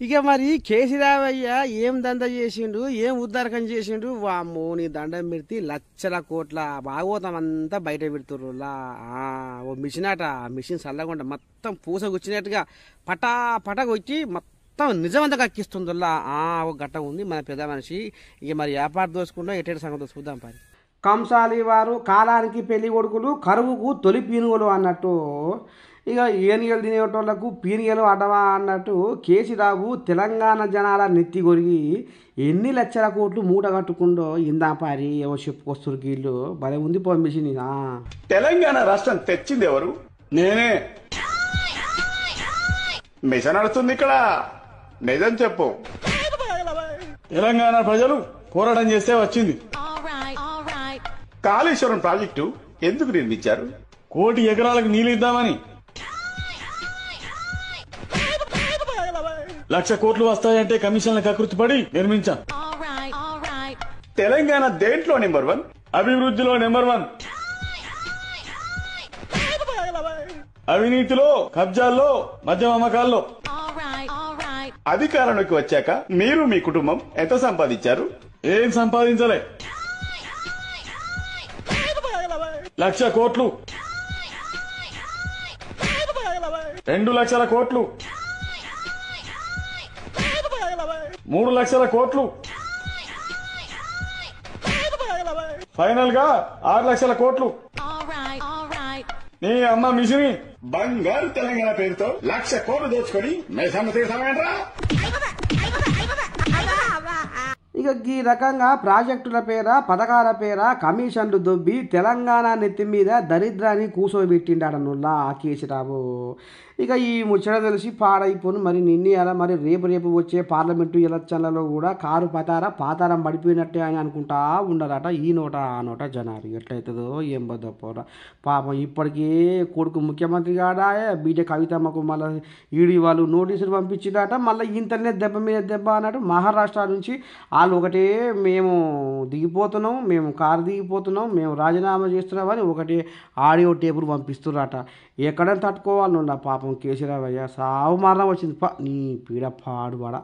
ఇక మరి కేసీరావయ్య ఏం దంద చేసిండు, ఏం ఉద్దారకం చేసిండు. వామ్మో నీ దండం పెడితే లక్షల కోట్ల భాగవతం అంతా బయట పెడుతుర్రు. ఓ మిషన్ అట, మిషన్ చల్లకుండా మొత్తం పూస గుచ్చినట్టుగా పటా పట కొచ్చి మొత్తం నిజమంతా కక్కిస్తుందిలా. ఒక గట్ట ఉంది మన పెద్ద మనిషి. ఇక మరి వ్యాపారం దోసుకుంటా ఎట్టేటి సంగతి చూద్దాం పని. కంసాలి వారు కాలానికి పెళ్లి కొడుకులు, కరువుకు తొలి పీనుగలు అన్నట్టు. ఇక ఏనిగలు తినేటోళ్లకు పీనిగలు అడవా అన్నట్టు కేసీరావు తెలంగాణ జనాల నెత్తి కొరిగి ఎన్ని లక్షల కోట్లు మూట కట్టుకుండో ఇందా పారి ఏవో చెప్పుకొస్తారు గీళ్ళు. భలే ఉంది పంపించింది. తెలంగాణ రాష్ట్రం తెచ్చింది ఎవరు? నేనే. మిషన్ నడుస్తుంది ఇక్కడ. నిజం చెప్పు. తెలంగాణ ప్రజలు పోరాటం చేస్తే వచ్చింది. కాళేశ్వరం ప్రాజెక్టు ఎందుకు నిర్మించారు? 1 కోటి ఎకరాలకు నీళ్లు ఇద్దామని. 1,00,000 కోట్లు వస్తాయంటే కమిషన్ల కకృతి పడి నిర్మించాం. తెలంగాణ దేంట్లో నెంబర్ 1? అభివృద్ధిలో నెంబర్ 1, అవినీతిలో, కబ్జాల్లో, మద్యం అమ్మకాల్లో. అధికారంలోకి వచ్చాక మీరు మీ కుటుంబం ఎంత సంపాదించారు? ఏం సంపాదించలే. 1,00,000 కోట్లు, 2,00,000 కోట్లు, 3,00,000 కోట్లు, ఫైనల్ గా 6,00,000 కోట్లు. నీ అమ్మ మిషని బంగారు తెలంగాణ పేరుతో 1,00,000 కోట్లు దోచుకొని మేసమ్మ తీసామేంట్రా? ఇక ఈ రకంగా ప్రాజెక్టుల పేర, పథకాల పేర కమిషన్లు దొబ్బి తెలంగాణ నెత్తి మీద దరిద్రాన్ని కూసోబెట్టిండాడనుల్లా కేసీరావు. ఇక ఈ ముచ్చట తెలిసి పాడైపోను. మరి నిన్న మరి రేపు వచ్చే పార్లమెంటు ఎలక్షన్లలో కూడా కారు పాతారం పడిపోయినట్టే అని అనుకుంటా ఉండరట. ఈ నోట ఆ నోట జనాలు ఎట్లయితుందో ఏం బద్దపోరా. పాపం ఇప్పటికే కొడుకు ముఖ్యమంత్రి కాడా బీజ కవితమ్మకు మళ్ళీ ఈడీ వాళ్ళు నోటీసులు పంపించిందట. మళ్ళీ ఇంటర్నెట్ దెబ్బ మీద దెబ్బ అన్నట్టు మహారాష్ట్ర నుంచి వాళ్ళు ఒకటే మేము దిగిపోతున్నాం, మేము కారు దిగిపోతున్నాం, మేము రాజీనామా చేస్తున్నామని ఒకటే ఆడియో టేపులు పంపిస్తున్నారట. ఎక్కడ తట్టుకోవాలి పాపం కేసీరావయ్య. సావు మరణం వచ్చింది నీ పీడ పాడుబడ.